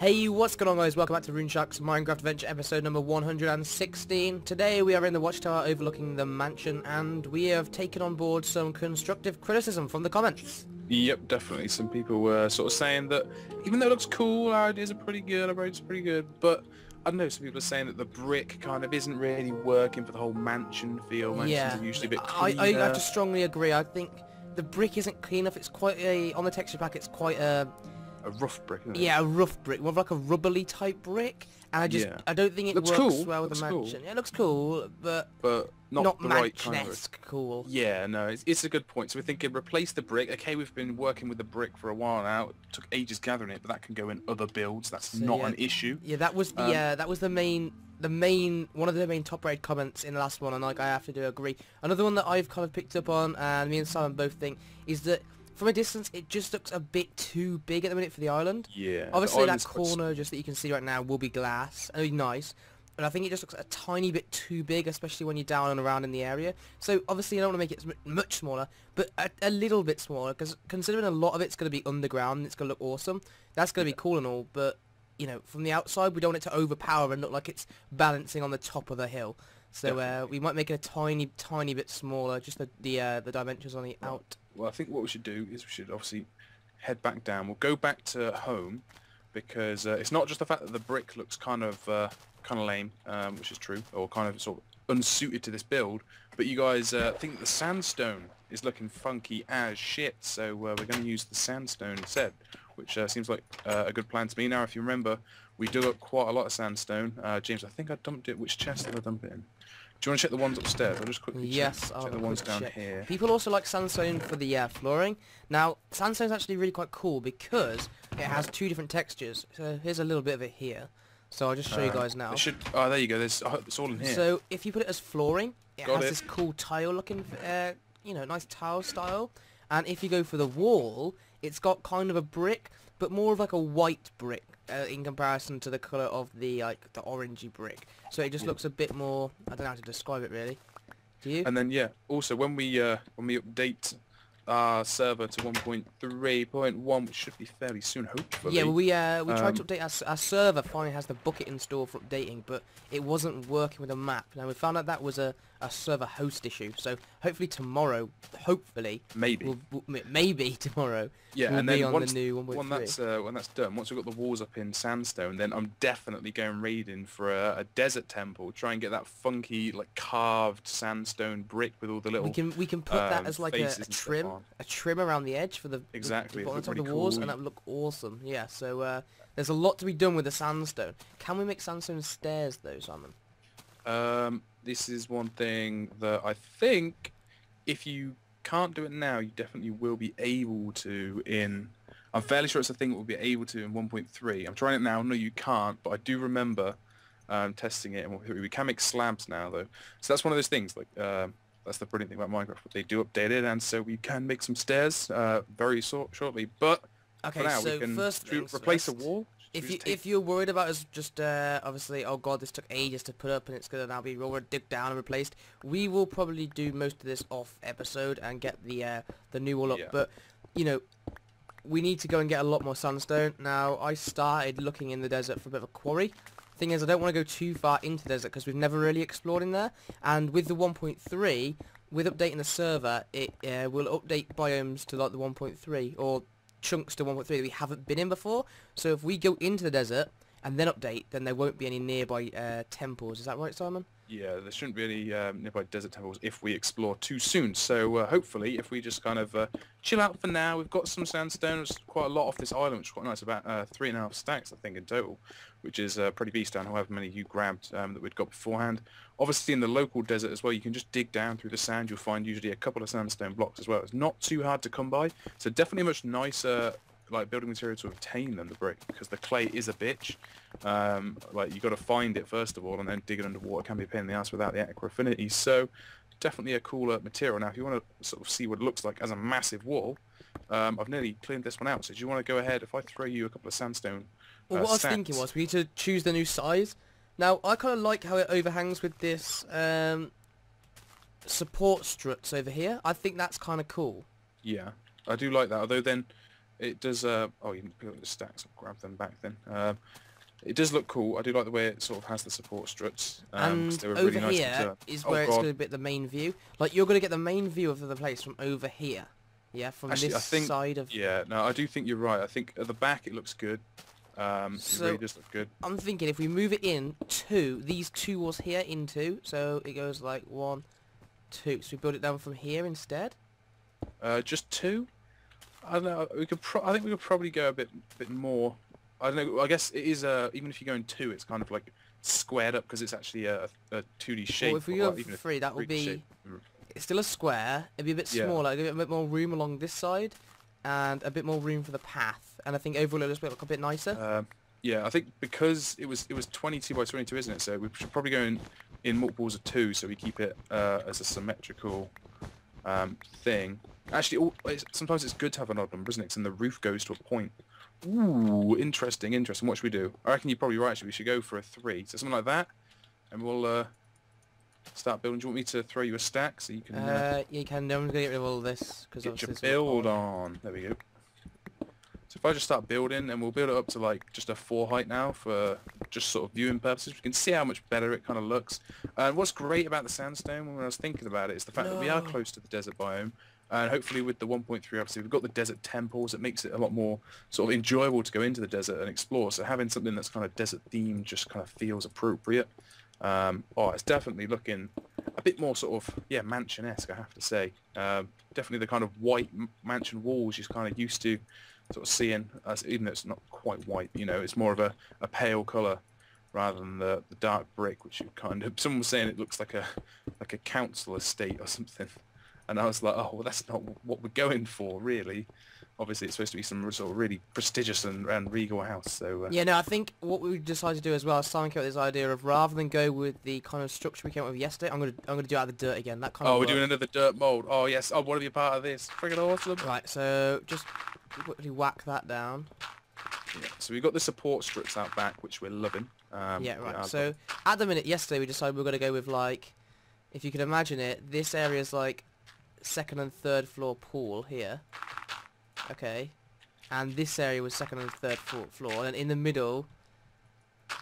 Hey, what's going on guys? Welcome back to RuneShark's Minecraft Adventure episode number 116. Today we are in the watchtower overlooking the mansion and we have taken on board some constructive criticism from the comments. Yep, definitely. Some people were sort of saying that even though it looks cool, our ideas are pretty good, our roads are pretty good, but I don't know, some people are saying that the brick kind of isn't really working for the whole mansion feel. Mansions are usually a bit cleaner. I have to strongly agree. I think the brick isn't clean enough. It's quite a, on the texture pack, it's quite a rough brick, isn't it? Yeah, a rough brick, more of like a rubbly type brick, and I don't think it looks works cool. well with the mansion. Yeah, it looks cool, but not the right kind of mansion-esque cool. Yeah, no, it's a good point. So we're thinking replace the brick. Okay, we've been working with the brick for a while now. It took ages gathering it, but that can go in other builds. That's not an issue. Yeah, that was the main one of the main top rated comments in the last one, and like I have to agree. Another one that I've kind of picked up on, and me and Simon both think, is that from a distance it just looks a bit too big at the minute for the island. Yeah. Obviously that corner just that you can see right now will be glass and it'll be nice. But I think it just looks a tiny bit too big, especially when you're down and around in the area. So obviously I don't want to make it much smaller, but a little bit smaller, because considering a lot of it's going to be underground and it's going to look awesome, that's going to be cool and all, but you know, from the outside we don't want it to overpower and look like it's balancing on the top of the hill. So we might make it a tiny bit smaller, just the dimensions on the out. Well, I think what we should do is we should obviously head back down. We'll go back to home, because it's not just the fact that the brick looks kind of lame, which is true, or kind of sort of unsuited to this build, but you guys think that the sandstone is looking funky as shit, so we're going to use the sandstone instead, which seems like a good plan to me. Now, if you remember, we dug up quite a lot of sandstone. James, I think I dumped it. Which chest did I dump it in? Do you want to check the ones upstairs? I'll just quickly check the ones down here. People also like sandstone for the flooring. Now, sandstone's actually really quite cool because it has two different textures. So here's a little bit of it here. So I'll just show you guys now. Oh, there you go. It's all in here. So if you put it as flooring, it has this cool tile looking, you know, nice tile style. And if you go for the wall, it's got kind of a brick, but more of like a white brick. In comparison to the colour of the the orangey brick, so it just looks a bit more. I don't know how to describe it really. Do you? And then also when we update our server to 1.3.1, which should be fairly soon, hopefully. Yeah, well, we tried to update our server. Finally has the bucket installed for updating, but it wasn't working with the map. Now we found out that was a server host issue. So hopefully tomorrow, maybe tomorrow. Yeah, we'll and then be on the new 1.3. When that's done, once we've got the walls up in sandstone, then I'm definitely going raiding for a desert temple. Try and get that funky like carved sandstone brick with all the little. We can put that as like a trim around the edge for the bottom of the walls, and that would look awesome. Yeah, so there's a lot to be done with the sandstone. Can we make sandstone stairs though, Simon? This is one thing that I think if you can't do it now, you definitely will be able to in... I'm fairly sure it's a thing that we'll be able to in 1.3. I'm trying it now. No, you can't, but I do remember testing it in 1.3. We can make slabs now, though. So that's one of those things. Like that's the brilliant thing about Minecraft. They do update it, and so we can make some stairs very shortly. But for now, so we can replace a wall. If you're worried about us just obviously, oh god, this took ages to put up and it's gonna now be dig down and replaced, we will probably do most of this off episode and get the new wall up. But you know, we need to go and get a lot more sandstone. Now I started looking in the desert for a bit of a quarry. Thing is, I don't want to go too far into the desert because we've never really explored in there, and with the 1.3, with updating the server, it will update biomes to like the 1.3 or chunks to 1.3 that we haven't been in before. So if we go into the desert and then update, then there won't be any nearby temples. Is that right, Simon? Yeah, there shouldn't be any nearby desert temples if we explore too soon. So hopefully, if we just kind of chill out for now, we've got some sandstone. There's quite a lot off this island, which is quite nice. About 3.5 stacks, I think, in total, which is pretty beast down. However many you grabbed that we'd got beforehand. Obviously, in the local desert as well, you can just dig down through the sand. You'll find usually a couple of sandstone blocks as well. It's not too hard to come by. So definitely a much nicer like building material to obtain than the brick, because the clay is a bitch. Like you got to find it first of all, and then dig it underwater can be a pain in the ass without the aqua affinity. So definitely a cooler material. Now, if you want to sort of see what it looks like as a massive wall, I've nearly cleaned this one out. So do you want to go ahead if I throw you a couple of sandstone? Well, what I was thinking was we need to choose the new size. Now, I kind of like how it overhangs with this support struts over here. I think that's kind of cool. Yeah, I do like that. Although then It does. Oh, you can pick up the stacks. I'll grab them back then. It does look cool. I do like the way it sort of has the support struts. 'Cause And they were over really nice to here turn. is Oh where it's god. going to be the main view. Like, you're going to get the main view of the place from over here. Yeah, from Actually, this I think. side of... Yeah. No, I do think you're right. I think at the back it looks good. It So, really does look good. I'm thinking if we move it in these two walls here into, so it goes like 1, 2. So we build it down from here instead. Just 2. I don't know. We could. I think we could probably go a bit more. I don't know. I guess it is. Even if you go in 2, it's kind of like squared up because it's actually a 2D shape. Well, if we or go even for a 3, that would 3D be... shape. It's still a square. It'd be a bit Yeah. smaller. Give it a bit more room along this side, and a bit more room for the path. And I think overall it'll just look a bit nicer. Yeah, I think because it was 22 by 22, isn't it? So we should probably go in multiples of 2, so we keep it as a symmetrical thing. Actually, sometimes it's good to have an odd number, isn't it? 'Cause then the roof goes to a point. Ooh, interesting. What should we do? I reckon you're probably right. Actually, we should go for a 3, so something like that, and we'll start building. Do you want me to throw you a stack so you can Yeah, you can. No one's gonna get rid of all this because get your build on? There we go. So if I just start building, and we'll build it up to like just a 4 height now for just sort of viewing purposes. We can see how much better it kind of looks. And what's great about the sandstone, when I was thinking about it, is the fact that we are close to the desert biome. And hopefully with the 1.3 obviously we've got the desert temples. It makes it a lot more sort of enjoyable to go into the desert and explore. So having something that's kind of desert themed just kind of feels appropriate. It's definitely looking a bit more sort of, yeah, mansion-esque, I have to say. Definitely the kind of white mansion walls you're kind of used to sort of seeing, even though it's not quite white, you know, it's more of a pale colour rather than the dark brick, which you kind of... Someone was saying it looks like a council estate or something. And I was like, oh, well, that's not what we're going for, really. Obviously, it's supposed to be some sort of really prestigious and regal house. So Yeah, no, I think what we decided to do as well is Simon came up with this idea of rather than go with the kind of structure we came up with yesterday, I'm gonna do it out of the dirt again. That kind of. Oh, we're doing another dirt mold. Oh yes, I want to be a part of this. Friggin' awesome. Right, so just quickly whack that down. Yeah, so we've got the support struts out back, which we're loving. Yeah, right. So at the minute, yesterday we decided we were gonna go with like, if you can imagine it, this area's like 2nd and 3rd floor pool here. Okay, and this area was 2nd and 3rd floor, and in the middle,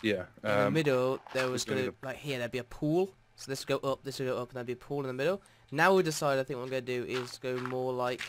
yeah, there was gonna like here there'd be a pool. So this would go up, this would go up, and there'd be a pool in the middle. Now we decided, I think what I'm gonna do is go more like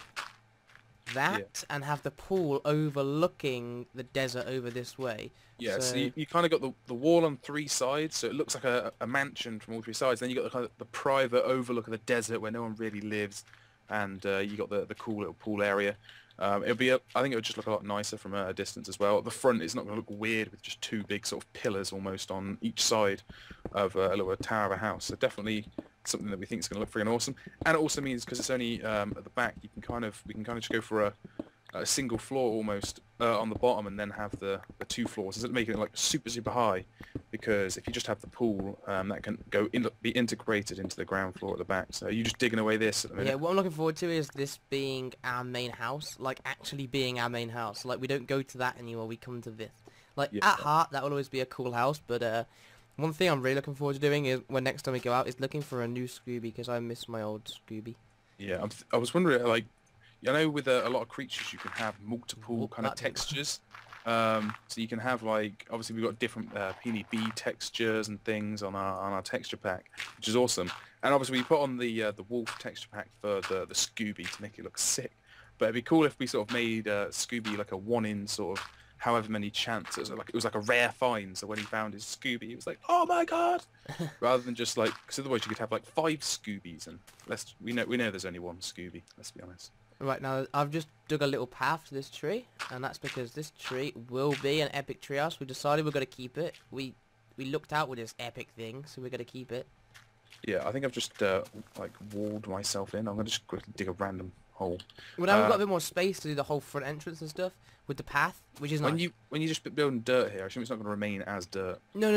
that, and have the pool overlooking the desert over this way. Yeah, so you kind of got the wall on 3 sides, so it looks like a mansion from all 3 sides. Then you got the kind of the private overlook of the desert where no one really lives, and you got the cool little pool area. It'll be, I think it would just look a lot nicer from a distance as well. At the front, it's not going to look weird with just 2 big sort of pillars almost on each side of a little tower of a house. So definitely something that we think is going to look freaking awesome. And it also means because it's only at the back, we can kind of just go for a single floor almost on the bottom, and then have the 2 floors. Instead of making it like super high, because if you just have the pool, that can be integrated into the ground floor at the back. So you're just digging away this at the minute. Yeah, what I'm looking forward to is this being our main house, like actually being our main house. Like we don't go to that anymore, we come to this. Like at heart, that will always be a cool house, but one thing I'm really looking forward to doing is when next time we go out is looking for a new Scooby, because I miss my old Scooby. Yeah, I was wondering, like, I know with a lot of creatures you can have multiple kind of textures. So you can have, like, obviously we've got different peony bee textures and things on our texture pack, which is awesome. And obviously we put on the wolf texture pack for the Scooby to make it look sick. But it'd be cool if we sort of made Scooby like a 1 in sort of however many chances. Like it was like a rare find. So when he found his Scooby, he was like, "Oh my god!" Rather than just like, because otherwise you could have like 5 Scoobies, and we know there's only 1 Scooby. Let's be honest. Right, now I've just dug a little path to this tree, and that's because this tree will be an epic treehouse. We decided we're going to keep it. We looked out with this epic thing, so we're going to keep it. Yeah, I think I've just like walled myself in. I'm going to just quickly dig a random hole. Well, now we've got a bit more space to do the whole front entrance and stuff with the path, which is nice. When you just building dirt here, I assume it's not going to remain as dirt. No.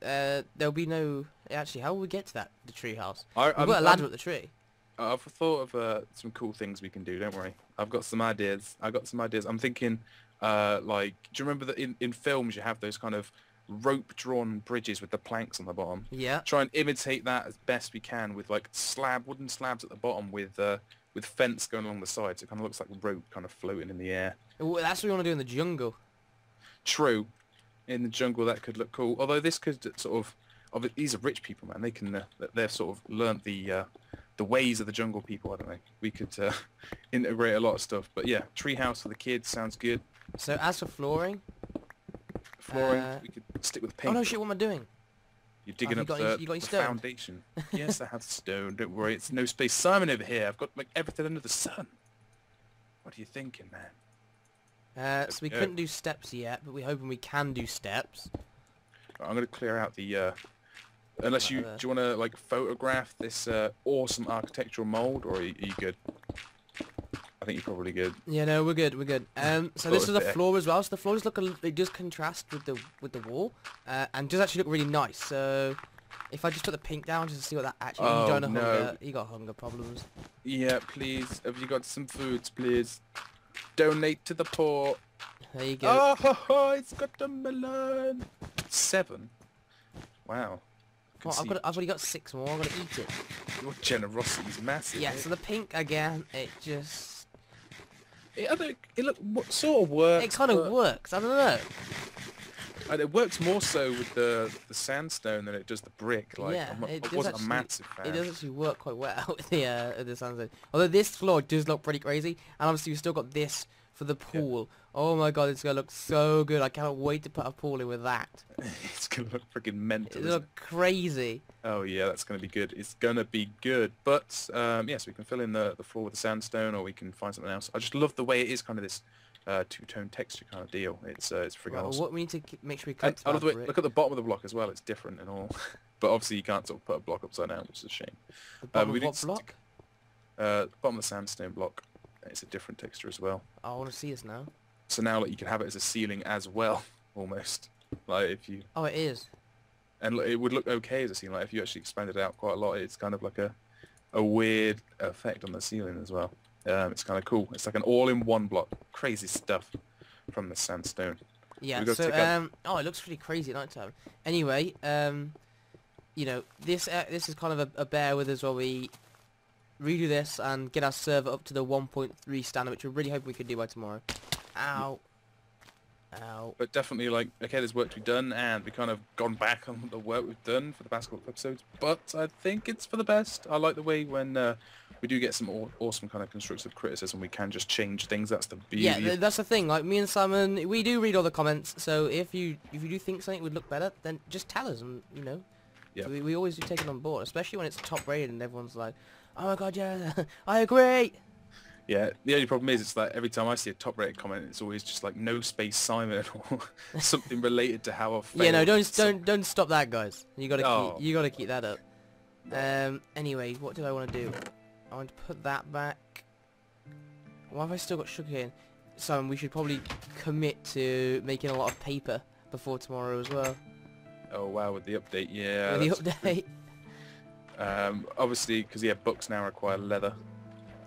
There'll be no... Actually, how will we get to that, the tree house? We've got a ladder up the tree. I've thought of some cool things we can do. Don't worry. I've got some ideas. I'm thinking, like, do you remember that in films you have those kind of rope-drawn bridges with the planks on the bottom? Yeah. Try and imitate that as best we can with like wooden slabs at the bottom with with fence going along the sides. It kind of looks like a rope kind of floating in the air. Well, that's what we want to do in the jungle. True. In the jungle, that could look cool. Although this could sort of these are rich people, man. They can they've sort of learnt the ways of the jungle people, haven't they? We could integrate a lot of stuff. But yeah, treehouse for the kids sounds good. So as for flooring, we could stick with pink. Oh no, shit! What am I doing? You're digging up the foundation. Yes, I have stone. Don't worry, it's no space Simon over here. I've got like everything under the sun. What are you thinking, man? So we couldn't do steps yet, but we're hoping we can do steps. I'm gonna clear out the. Unless do you want to like photograph this awesome architectural mold, or are you good? I think you're probably good. Yeah, no, we're good. We're good. So this is the floor as well. So the floor does look it does contrast with the wall, and does actually look really nice. So if I just put the pink down just to see what that actually. Oh, hunger. You got hunger problems. Yeah, please. Have you got some foods, please? Donate to the poor. There you go. Oh, it's got a melon. 7. Wow. Well, I've already got 6 more. I'm gonna eat it. Your generosity is massive. Yeah. So the pink again, it just. It sort of works. It kind of works. I don't know. It works more so with the sandstone than it does the brick. Like, yeah, I wasn't a massive fan. It does actually work quite well with the sandstone. Although this floor does look pretty crazy, and obviously we've still got this for the pool. Yeah. Oh my god, it's gonna look so good. I cannot wait to put a pool in with that. It's gonna look freaking mental. It'll look crazy. Oh yeah, that's gonna be good. It's gonna be good. But yes, we can fill in the floor with the sandstone, or we can find something else. I just love the way it is, kind of this two-tone texture kind of deal. It's freaking awesome. What we need to make sure we cut. I love the way, look at the bottom of the block as well. It's different and all. But obviously you can't sort of put a block upside down, which is a shame. The bottom of what block? Bottom of the sandstone block. It's a different texture as well. I want to see this now. So now like, you can have it as a ceiling as well, almost. Like if you. Oh, it is. And it would look okay as a ceiling. Like if you actually expanded it out quite a lot, it's kind of like a weird effect on the ceiling as well. It's kind of cool. It's like an all-in-one block. Crazy stuff from the sandstone. Yeah. So oh, it looks pretty crazy at night time. Anyway, you know, this is kind of a bear with us while we redo this and get our server up to the 1.3 standard, which we're really hoping we can do by tomorrow. Ow. Ow. But definitely, like, okay, there's work to be done, and we've kind of gone back on the work we've done for the past couple of episodes, but I think it's for the best. I like the way when we do get some awesome kind of constructive criticism, we can just change things. That's the beauty. Yeah, that's the thing. Like, me and Simon, we do read all the comments, so if you do think something would look better, then just tell us, and, you know. Yeah. We always do take it on board, especially when it's top rated and everyone's like, oh my god, yeah, I agree. Yeah, the only problem is it's like every time I see a top rated comment, it's always just like no space Simon or something related to how I failed. Yeah, no, don't stop that, guys. You gotta keep that up. Anyway, what did I want to do? I want to put that back. Why have I still got sugarcane? Simon, we should probably commit to making a lot of paper before tomorrow as well. Oh wow, with the update, yeah. With the update. Obviously, because yeah, books now require leather.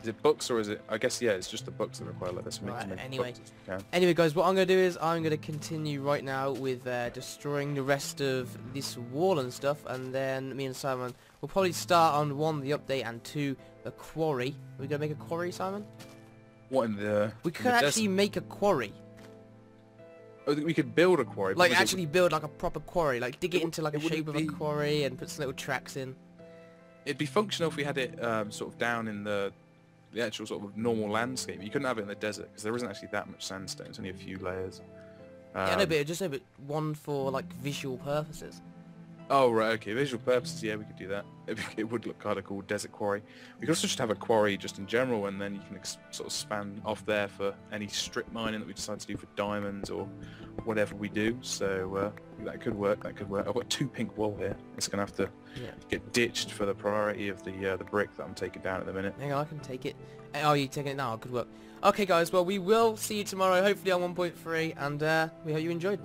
Is it books or is it? I guess yeah, it's just the books that require leather. So right, anyway, guys, what I'm going to do is I'm going to continue right now with destroying the rest of this wall and stuff, and then me and Simon will probably start on 1, the update, and 2, the quarry. We're going to make a quarry, Simon? What in the? We could actually make a quarry. Oh, we could build a quarry. Like actually build like a proper quarry, like dig it into like a shape of a quarry and put some little tracks in. It'd be functional if we had it sort of down in the actual sort of normal landscape. You couldn't have it in the desert because there isn't actually that much sandstone. It's only a few layers. Yeah, no, but just no, but one for like visual purposes. Oh right, okay, visual purposes. Yeah, we could do that. It would look kind of cool, desert quarry. We could also just have a quarry just in general, and then you can sort of span off there for any strip mining that we decide to do for diamonds or whatever we do. So that could work. That could work. I've got 2 pink wool here. It's gonna have to get ditched for the priority of the brick that I'm taking down at the minute. Hang on, I can take it. Oh, you taking it now? Good work. Okay, guys. Well, we will see you tomorrow, hopefully on 1.3, and we hope you enjoyed.